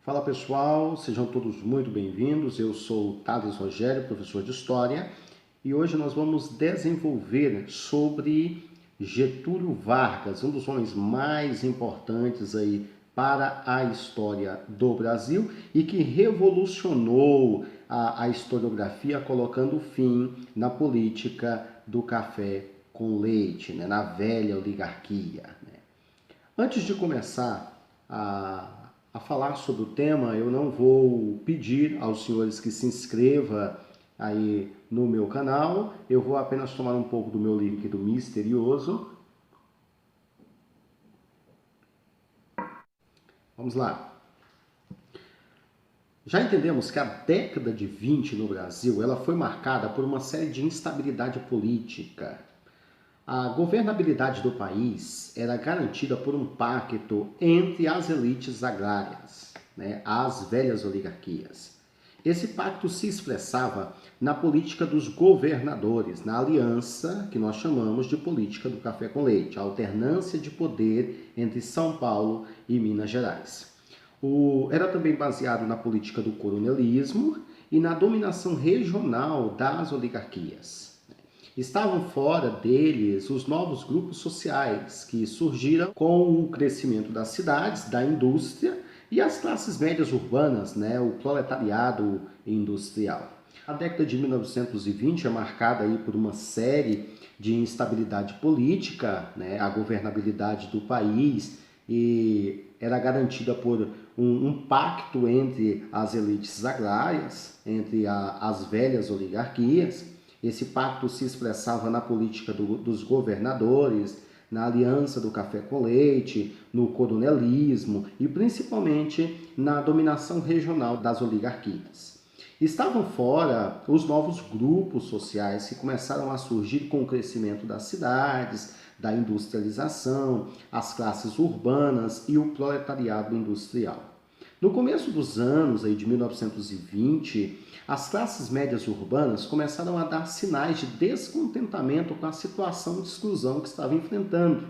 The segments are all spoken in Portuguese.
Fala pessoal, sejam todos muito bem-vindos. Eu sou o Thales Rogério, professor de História, e hoje nós vamos desenvolver sobre Getúlio Vargas, um dos homens mais importantes aí para a história do Brasil e que revolucionou a historiografia, colocando fim na política do café com leite, né, na velha oligarquia. Antes de começar a falar sobre o tema, eu não vou pedir aos senhores que se inscrevam aí no meu canal. Eu vou apenas tomar um pouco do meu líquido misterioso. Vamos lá. Já entendemos que a década de 20 no Brasil ela foi marcada por uma série de instabilidade política. A governabilidade do país era garantida por um pacto entre as elites agrárias, né, as velhas oligarquias. Esse pacto se expressava na política dos governadores, na aliança que nós chamamos de política do café com leite, a alternância de poder entre São Paulo e Minas Gerais. Era também baseado na política do coronelismo e na dominação regional das oligarquias. Estavam fora deles os novos grupos sociais que surgiram com o crescimento das cidades, da indústria e as classes médias urbanas, né, o proletariado industrial. A década de 1920 é marcada aí por uma série de instabilidade política, né, a governabilidade do país e era garantida por um pacto entre as elites agrárias, entre as velhas oligarquias. Esse pacto se expressava na política dos governadores, na aliança do café com leite, no coronelismo e principalmente na dominação regional das oligarquias. Estavam fora os novos grupos sociais que começaram a surgir com o crescimento das cidades, da industrialização, as classes urbanas e o proletariado industrial. No começo dos anos aí, de 1920, as classes médias urbanas começaram a dar sinais de descontentamento com a situação de exclusão que estava enfrentando.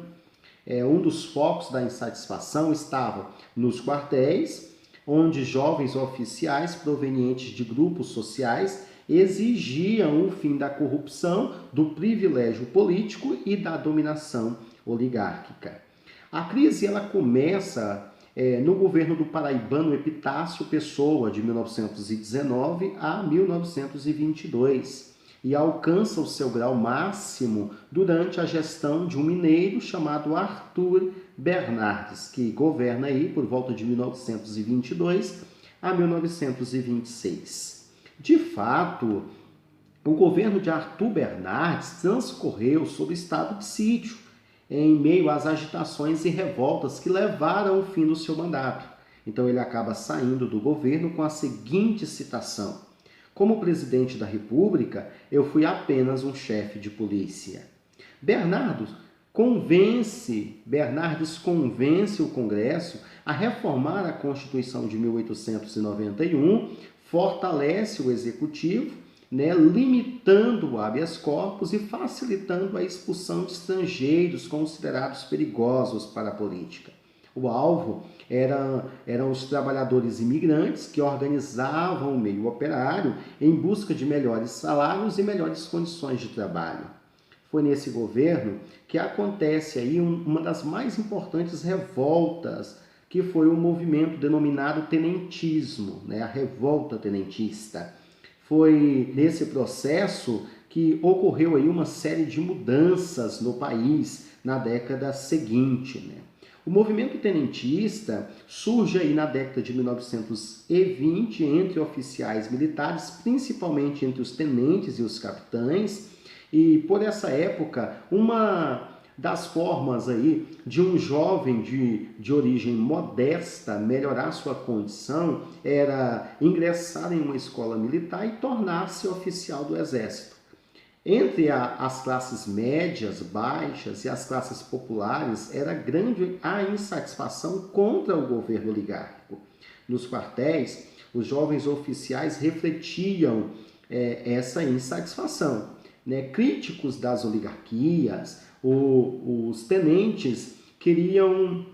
Um dos focos da insatisfação estava nos quartéis, onde jovens oficiais provenientes de grupos sociais exigiam o fim da corrupção, do privilégio político e da dominação oligárquica. A crise ela começa no governo do paraibano Epitácio Pessoa, de 1919 a 1922, e alcança o seu grau máximo durante a gestão de um mineiro chamado Arthur Bernardes, que governa aí por volta de 1922 a 1926. De fato, o governo de Arthur Bernardes transcorreu sob estado de sítio, em meio às agitações e revoltas que levaram ao fim do seu mandato. Então ele acaba saindo do governo com a seguinte citação: como presidente da República, eu fui apenas um chefe de polícia. Bernardes convence o Congresso a reformar a Constituição de 1891, fortalece o Executivo, né, limitando o habeas corpus e facilitando a expulsão de estrangeiros considerados perigosos para a política. O alvo eram os trabalhadores imigrantes que organizavam o meio operário em busca de melhores salários e melhores condições de trabalho. Foi nesse governo que acontece aí uma das mais importantes revoltas, que foi o movimento denominado tenentismo, né, a revolta tenentista. Foi nesse processo que ocorreu aí uma série de mudanças no país na década seguinte, né? O movimento tenentista surge aí na década de 1920 entre oficiais militares, principalmente entre os tenentes e os capitães, e por essa época uma das formas aí de um jovem de origem modesta melhorar sua condição era ingressar em uma escola militar e tornar-se oficial do exército. Entre as classes médias, baixas e as classes populares era grande a insatisfação contra o governo oligárquico. Nos quartéis, os jovens oficiais refletiam essa insatisfação, né? Críticos das oligarquias, os tenentes queriam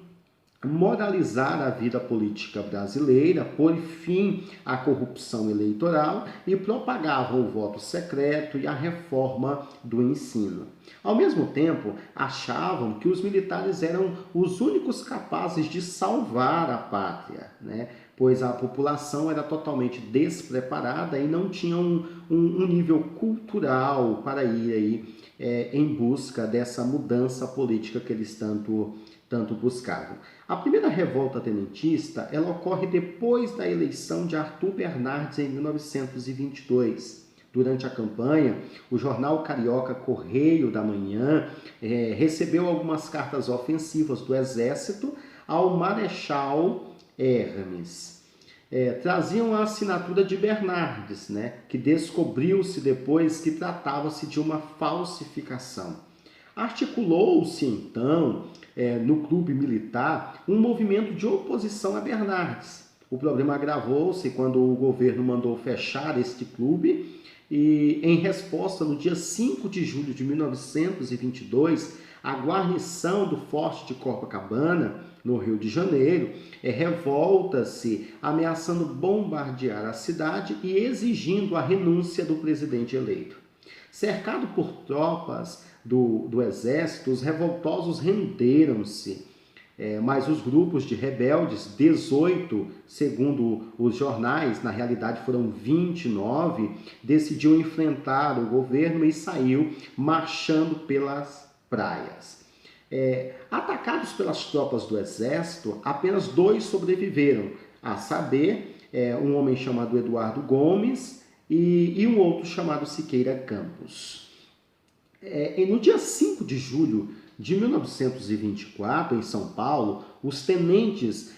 moralizar a vida política brasileira, pôr fim à corrupção eleitoral e propagavam o voto secreto e a reforma do ensino. Ao mesmo tempo, achavam que os militares eram os únicos capazes de salvar a pátria, né? Pois a população era totalmente despreparada e não tinha um nível cultural para ir aí, em busca dessa mudança política que eles tanto buscavam. A primeira revolta tenentista, ela ocorre depois da eleição de Arthur Bernardes em 1922. Durante a campanha, o jornal carioca Correio da Manhã recebeu algumas cartas ofensivas do Exército ao Marechal Hermes. Traziam a assinatura de Bernardes, né, que descobriu-se depois que tratava-se de uma falsificação. Articulou-se, então, no clube militar, um movimento de oposição a Bernardes. O problema agravou-se quando o governo mandou fechar este clube e, em resposta, no dia 5 de julho de 1922, a guarnição do Forte de Copacabana, no Rio de Janeiro, revolta-se, ameaçando bombardear a cidade e exigindo a renúncia do presidente eleito. Cercado por tropas do exército, os revoltosos renderam-se, mas os grupos de rebeldes, 18, segundo os jornais, na realidade foram 29, decidiu enfrentar o governo e saiu marchando pelas praias. Atacados pelas tropas do exército, apenas 2 sobreviveram, a saber, um homem chamado Eduardo Gomes e um outro chamado Siqueira Campos. No dia 5 de julho de 1924, em São Paulo, os tenentes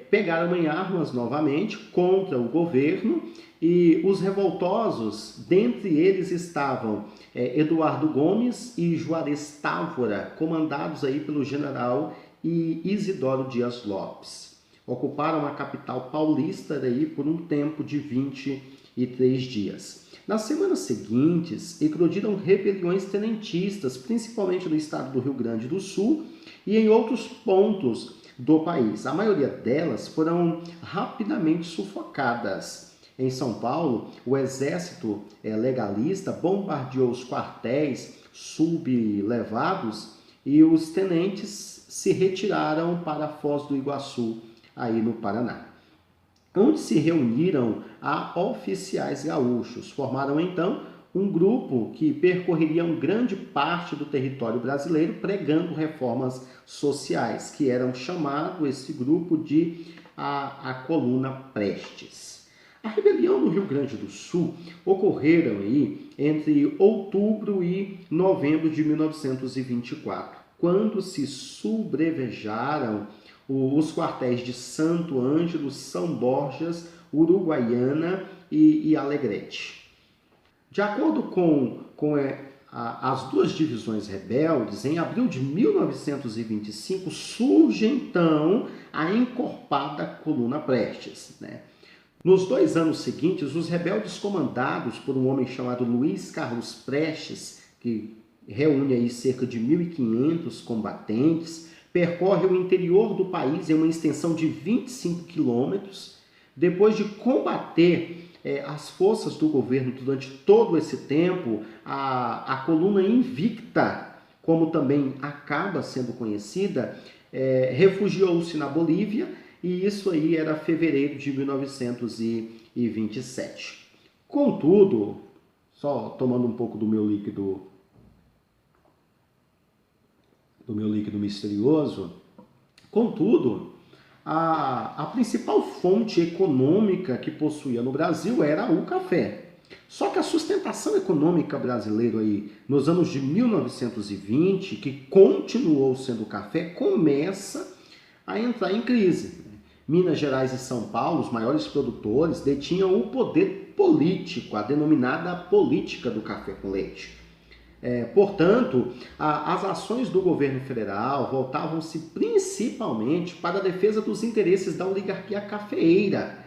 pegaram em armas novamente contra o governo e os revoltosos, dentre eles estavam Eduardo Gomes e Juarez Távora, comandados aí pelo general Isidoro Dias Lopes. Ocuparam a capital paulista daí por um tempo de 23 dias. Nas semanas seguintes, eclodiram rebeliões tenentistas, principalmente no estado do Rio Grande do Sul e em outros pontos do país. A maioria delas foram rapidamente sufocadas. Em São Paulo, o exército legalista bombardeou os quartéis sublevados e os tenentes se retiraram para a Foz do Iguaçu, aí no Paraná, onde se reuniram a oficiais gaúchos. Formaram então um grupo que percorreria grande parte do território brasileiro pregando reformas sociais, que eram chamado esse grupo de a Coluna Prestes. A rebelião no Rio Grande do Sul ocorreram aí entre outubro e novembro de 1924, quando se sublevaram os quartéis de Santo Ângelo, São Borjas, Uruguaiana e Alegrete. De acordo com as duas divisões rebeldes, em abril de 1925 surge então a encorpada Coluna Prestes, né? Nos 2 anos seguintes, os rebeldes comandados por um homem chamado Luiz Carlos Prestes, que reúne aí cerca de 1.500 combatentes, percorre o interior do país em uma extensão de 25 quilômetros. Depois de combater as forças do governo durante todo esse tempo, a coluna invicta, como também acaba sendo conhecida, refugiou-se na Bolívia, e isso aí era fevereiro de 1927. Contudo, só tomando um pouco do meu líquido misterioso, contudo, a principal fonte econômica que possuía no Brasil era o café. Só que a sustentação econômica brasileira aí nos anos de 1920, que continuou sendo o café, começa a entrar em crise. Minas Gerais e São Paulo, os maiores produtores, detinham o poder político, a denominada política do café com leite. Portanto, as ações do governo federal voltavam-se principalmente para a defesa dos interesses da oligarquia cafeeira,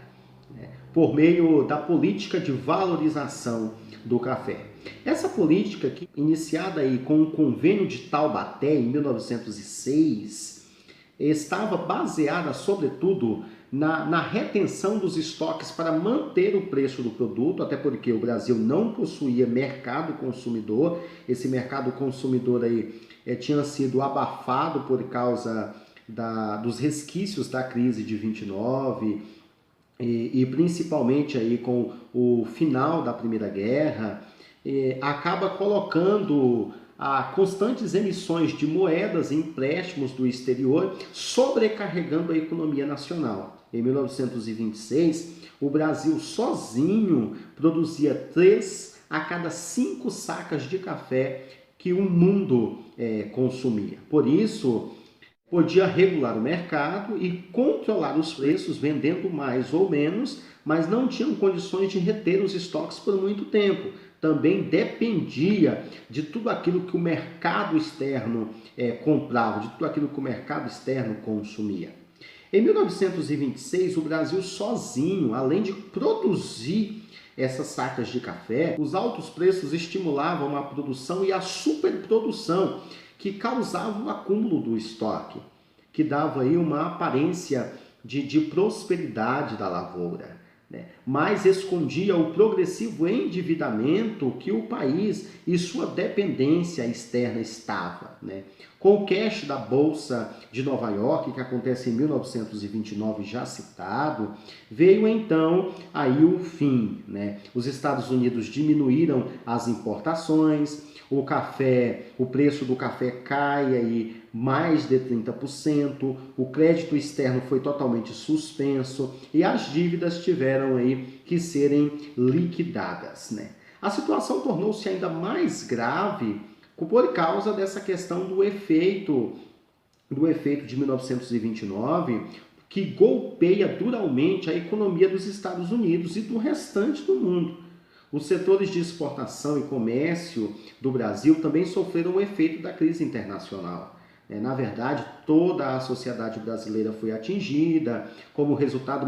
por meio da política de valorização do café. Essa política, que iniciada aí com o Convênio de Taubaté em 1906, estava baseada, sobretudo, na retenção dos estoques para manter o preço do produto, até porque o Brasil não possuía mercado consumidor. Esse mercado consumidor aí tinha sido abafado por causa dos resquícios da crise de 29 e principalmente aí com o final da Primeira Guerra, acaba colocando a constantes emissões de moedas e empréstimos do exterior, sobrecarregando a economia nacional. Em 1926, o Brasil sozinho produzia 3 a cada 5 sacas de café que o mundo consumia. Por isso, podia regular o mercado e controlar os preços, vendendo mais ou menos, mas não tinham condições de reter os estoques por muito tempo. Também dependia de tudo aquilo que o mercado externo comprava, de tudo aquilo que o mercado externo consumia. Em 1926, o Brasil sozinho, além de produzir essas sacas de café, os altos preços estimulavam a produção e a superprodução, que causava o acúmulo do estoque, que dava aí uma aparência de prosperidade da lavoura, né? Mas escondia o progressivo endividamento que o país e sua dependência externa estava, né? Com o crash da Bolsa de Nova York, que acontece em 1929, já citado, veio então aí o fim, né? Os Estados Unidos diminuíram as importações, o café, o preço do café cai aí mais de 30%, o crédito externo foi totalmente suspenso e as dívidas tiveram aí que serem liquidadas, né? A situação tornou-se ainda mais grave por causa dessa questão do efeito de 1929, que golpeia duramente a economia dos Estados Unidos e do restante do mundo. Os setores de exportação e comércio do Brasil também sofreram o efeito da crise internacional. Na verdade, toda a sociedade brasileira foi atingida, como resultado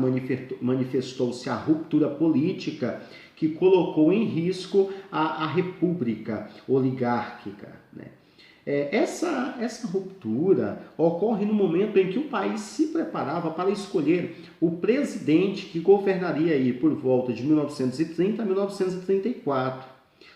manifestou-se a ruptura política que colocou em risco a república oligárquica, né? Essa ruptura ocorre no momento em que o país se preparava para escolher o presidente que governaria aí por volta de 1930 a 1934.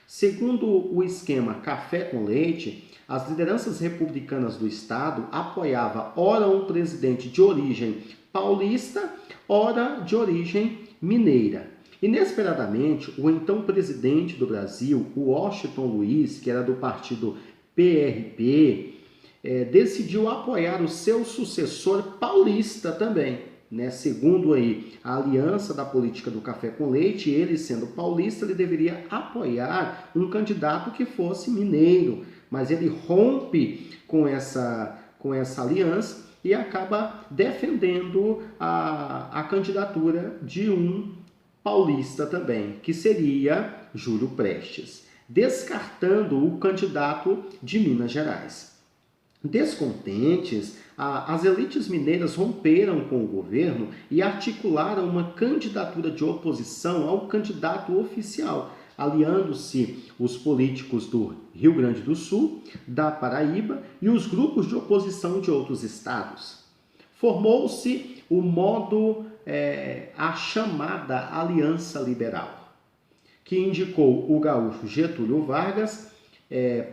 Segundo o esquema café com leite, as lideranças republicanas do Estado apoiavam ora um presidente de origem paulista, ora de origem mineira. Inesperadamente, o então presidente do Brasil, o Washington Luiz, que era do partido PRP, decidiu apoiar o seu sucessor paulista também, né? Segundo aí a aliança da política do café com leite, ele sendo paulista, ele deveria apoiar um candidato que fosse mineiro, mas ele rompe com essa aliança e acaba defendendo a candidatura de um paulista também, que seria Júlio Prestes, descartando o candidato de Minas Gerais. Descontentes, as elites mineiras romperam com o governo e articularam uma candidatura de oposição ao candidato oficial, aliando-se os políticos do Rio Grande do Sul, da Paraíba e os grupos de oposição de outros estados. Formou-se a chamada Aliança Liberal, que indicou o gaúcho Getúlio Vargas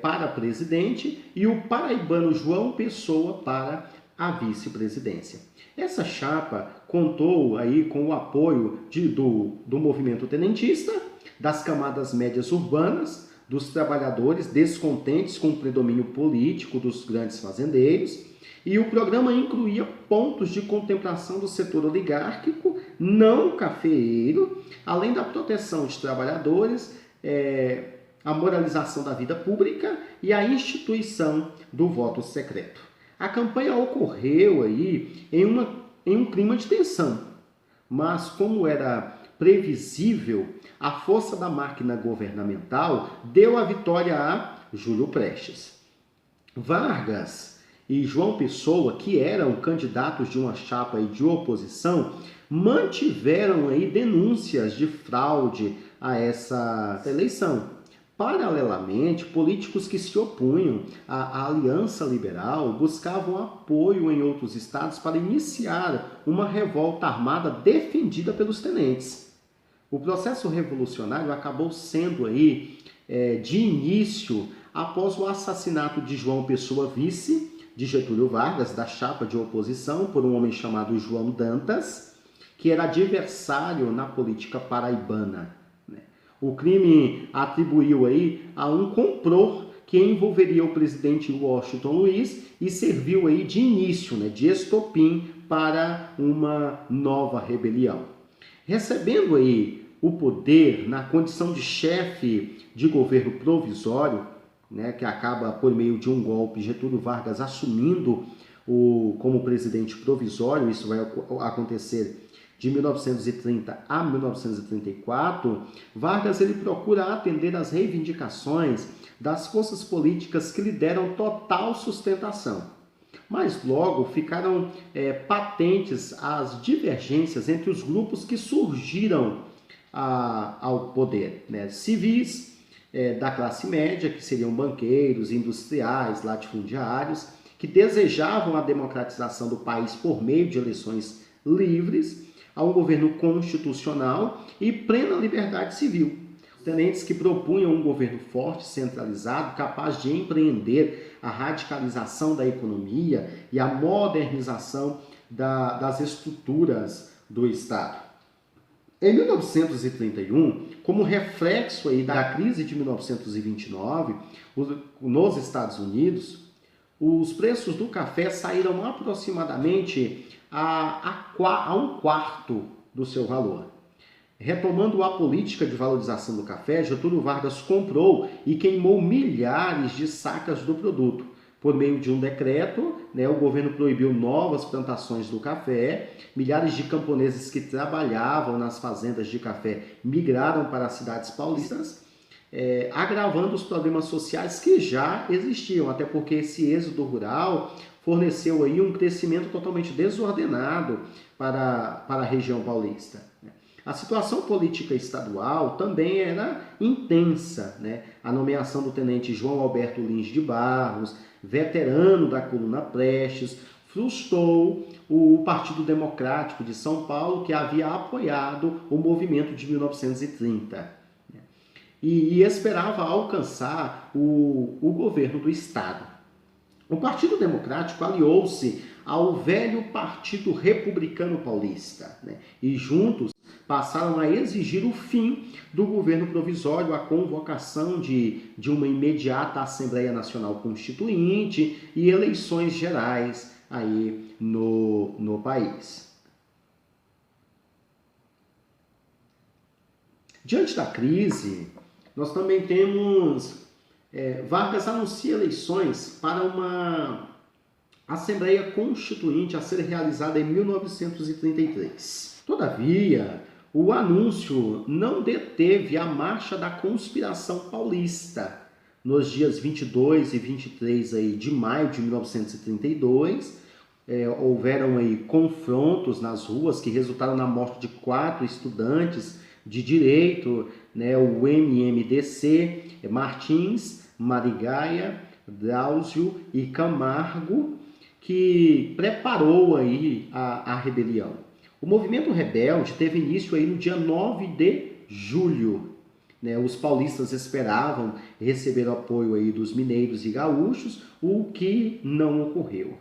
para presidente e o paraibano João Pessoa para a vice-presidência. Essa chapa contou aí com o apoio do movimento tenentista, das camadas médias urbanas, dos trabalhadores descontentes com o predomínio político dos grandes fazendeiros, e o programa incluía pontos de contemplação do setor oligárquico, não cafeeiro, além da proteção de trabalhadores, a moralização da vida pública e a instituição do voto secreto. A campanha ocorreu aí em um clima de tensão, mas como era previsível, a força da máquina governamental deu a vitória a Júlio Prestes. Vargas e João Pessoa, que eram candidatos de uma chapa de oposição, mantiveram aí denúncias de fraude a essa eleição. Paralelamente, políticos que se opunham à Aliança Liberal buscavam apoio em outros estados para iniciar uma revolta armada defendida pelos tenentes. O processo revolucionário acabou sendo aí de início após o assassinato de João Pessoa, vice de Getúlio Vargas, da chapa de oposição, por um homem chamado João Dantas, que era adversário na política paraibana. O crime atribuiu aí a um complô que envolveria o presidente Washington Luiz e serviu aí de início, de estopim para uma nova rebelião. Recebendo aí o poder na condição de chefe de governo provisório, que acaba por meio de um golpe, Getúlio Vargas assumindo como presidente provisório, isso vai acontecer de 1930 a 1934, Vargas ele procura atender às reivindicações das forças políticas que lhe deram total sustentação. Mas logo ficaram patentes as divergências entre os grupos que surgiram ao poder, civis da classe média, que seriam banqueiros, industriais, latifundiários, que desejavam a democratização do país por meio de eleições livres, a um governo constitucional e plena liberdade civil. Tenentes que propunham um governo forte, centralizado, capaz de empreender a radicalização da economia e a modernização das estruturas do Estado. Em 1931, como reflexo aí da crise de 1929, nos Estados Unidos, os preços do café saíram aproximadamente a um quarto do seu valor. Retomando a política de valorização do café, Getúlio Vargas comprou e queimou milhares de sacas do produto. Por meio de um decreto, o governo proibiu novas plantações do café, milhares de camponeses que trabalhavam nas fazendas de café migraram para as cidades paulistas, agravando os problemas sociais que já existiam, até porque esse êxodo rural forneceu aí um crescimento totalmente desordenado para a região paulista. A situação política estadual também era intensa. A nomeação do tenente João Alberto Lins de Barros, veterano da coluna Prestes, frustrou o Partido Democrático de São Paulo, que havia apoiado o movimento de 1930. E esperava alcançar o governo do Estado. O Partido Democrático aliou-se ao velho Partido Republicano Paulista, e juntos passaram a exigir o fim do governo provisório, a convocação de uma imediata Assembleia Nacional Constituinte e eleições gerais aí no país. Diante da crise, nós também temos Vargas anuncia eleições para uma Assembleia Constituinte a ser realizada em 1933. Todavia, o anúncio não deteve a marcha da conspiração paulista. Nos dias 22 e 23 aí de maio de 1932, houveram aí confrontos nas ruas que resultaram na morte de 4 estudantes de direito, o MMDC, Martins, Marigaia, Drauzio e Camargo, que preparou aí a rebelião. O movimento rebelde teve início aí no dia 9 de julho. Os paulistas esperavam receber o apoio aí dos mineiros e gaúchos, o que não ocorreu.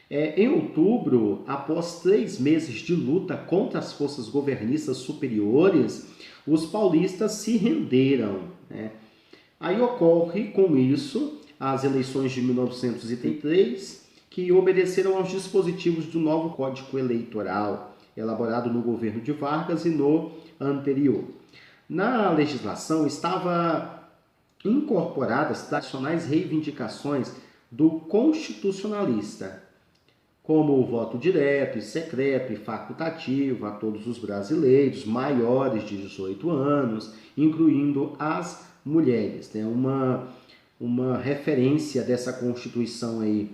Em outubro, após 3 meses de luta contra as forças governistas superiores, os paulistas se renderam. Aí ocorre com isso as eleições de 1933, que obedeceram aos dispositivos do novo Código Eleitoral, elaborado no governo de Vargas e no anterior. Na legislação estava incorporadas tradicionais reivindicações do constitucionalista, como o voto direto e secreto e facultativo a todos os brasileiros maiores de 18 anos, incluindo as mulheres. Uma referência dessa Constituição aí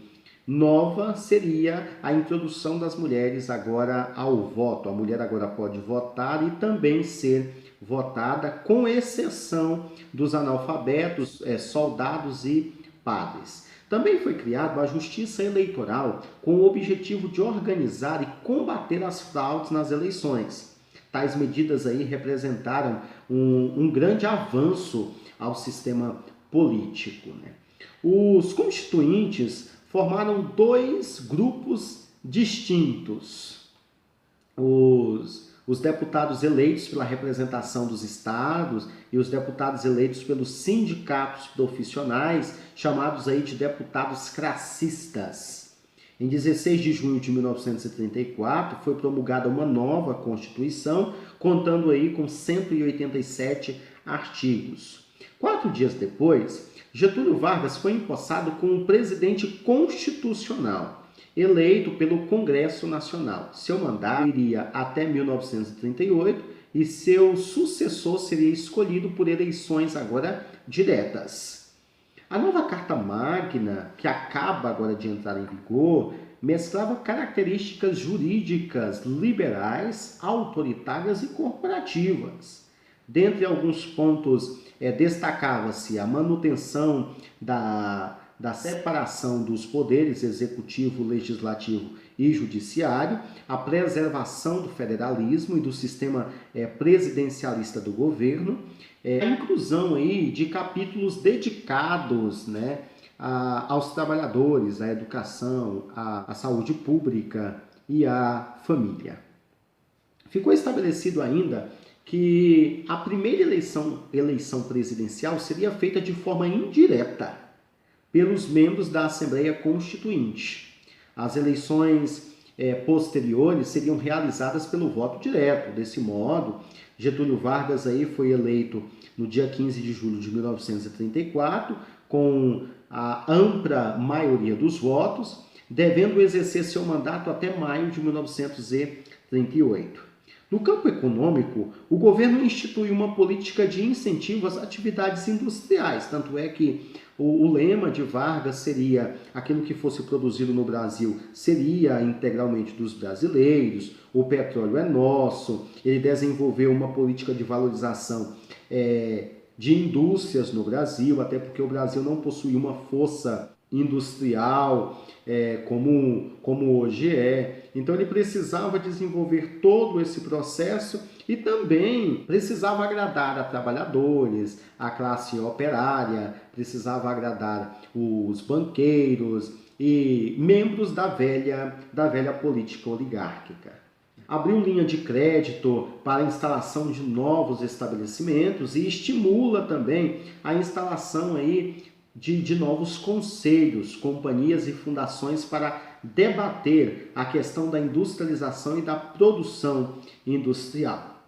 nova seria a introdução das mulheres agora ao voto. A mulher agora pode votar e também ser votada, com exceção dos analfabetos, soldados e padres. Também foi criada a Justiça Eleitoral com o objetivo de organizar e combater as fraudes nas eleições. Tais medidas aí representaram um grande avanço ao sistema político, né? Os constituintes formaram dois grupos distintos. Os deputados eleitos pela representação dos estados e os deputados eleitos pelos sindicatos profissionais, chamados aí de deputados crassistas. Em 16 de junho de 1934, foi promulgada uma nova Constituição, contando aí com 187 artigos. 4 dias depois, Getúlio Vargas foi empossado como presidente constitucional, eleito pelo Congresso Nacional. Seu mandato iria até 1938 e seu sucessor seria escolhido por eleições agora diretas. A nova Carta Magna, que acaba agora de entrar em vigor, mesclava características jurídicas liberais, autoritárias e corporativas. Dentre alguns pontos, destacava-se a manutenção da separação dos poderes executivo, legislativo e judiciário, a preservação do federalismo e do sistema presidencialista do governo, a inclusão aí de capítulos dedicados, né, aos trabalhadores, à educação, à saúde pública e à família. Ficou estabelecido ainda que a primeira eleição presidencial seria feita de forma indireta pelos membros da Assembleia Constituinte. As eleições posteriores seriam realizadas pelo voto direto. Desse modo, Getúlio Vargas aí foi eleito no dia 15 de julho de 1934, com a ampla maioria dos votos, devendo exercer seu mandato até maio de 1938. No campo econômico, o governo instituiu uma política de incentivo às atividades industriais, tanto é que o lema de Vargas seria: aquilo que fosse produzido no Brasil seria integralmente dos brasileiros, o petróleo é nosso. Ele desenvolveu uma política de valorização de indústrias no Brasil, até porque o Brasil não possuía uma força industrial como hoje é. Então ele precisava desenvolver todo esse processo e também precisava agradar a trabalhadores, a classe operária, precisava agradar os banqueiros e membros da velha política oligárquica. Abriu linha de crédito para a instalação de novos estabelecimentos e estimula também a instalação aí de novos conselhos, companhias e fundações para debater a questão da industrialização e da produção industrial.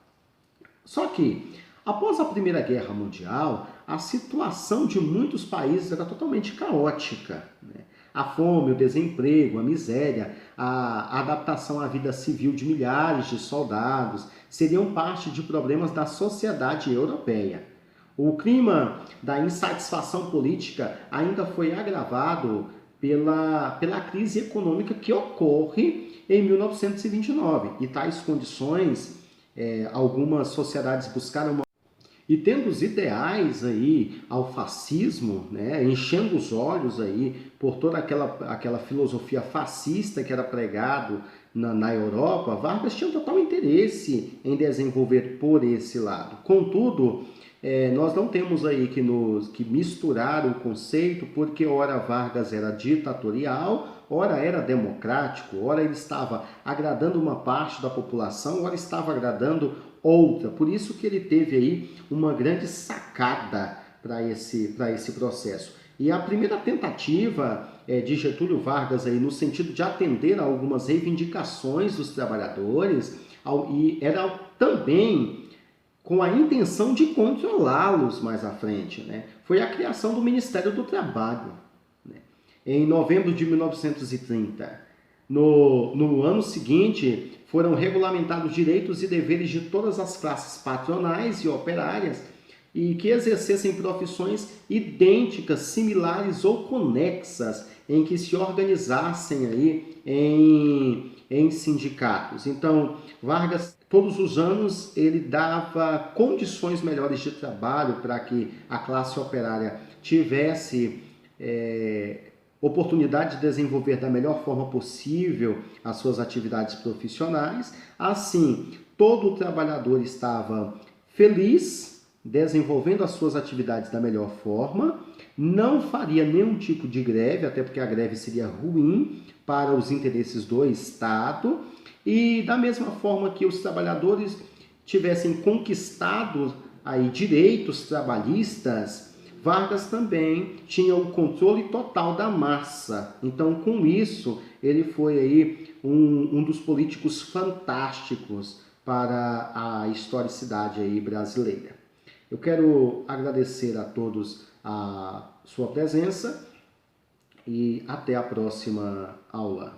Só que, após a Primeira Guerra Mundial, a situação de muitos países era totalmente caótica, né? A fome, o desemprego, a miséria, a adaptação à vida civil de milhares de soldados seriam parte de problemas da sociedade europeia. O clima da insatisfação política ainda foi agravado pela crise econômica que ocorre em 1929. E tais condições, algumas sociedades buscaram e tendo os ideais aí ao fascismo, né, enchendo os olhos aí por toda aquela filosofia fascista que era pregado na Europa, Vargas tinha total interesse em desenvolver por esse lado. Contudo, nós não temos aí que misturar o conceito, porque ora Vargas era ditatorial, ora era democrático, ora ele estava agradando uma parte da população, ora estava agradando outra. Por isso que ele teve aí uma grande sacada para esse processo. E a primeira tentativa de Getúlio Vargas aí, no sentido de atender a algumas reivindicações dos trabalhadores, e era também com a intenção de controlá-los mais à frente, né? Foi a criação do Ministério do Trabalho, né? Em novembro de 1930. No ano seguinte, foram regulamentados direitos e deveres de todas as classes patronais e operárias e que exercessem profissões idênticas, similares ou conexas em que se organizassem aí em sindicatos. Então, Vargas, todos os anos, ele dava condições melhores de trabalho para que a classe operária tivesse oportunidade de desenvolver da melhor forma possível as suas atividades profissionais. Assim, todo trabalhador estava feliz, desenvolvendo as suas atividades da melhor forma, não faria nenhum tipo de greve, até porque a greve seria ruim para os interesses do Estado, e da mesma forma que os trabalhadores tivessem conquistado aí direitos trabalhistas, Vargas também tinha o controle total da massa. Então, com isso, ele foi aí um dos políticos fantásticos para a historicidade aí brasileira. Eu quero agradecer a todos a sua presença e até a próxima aula.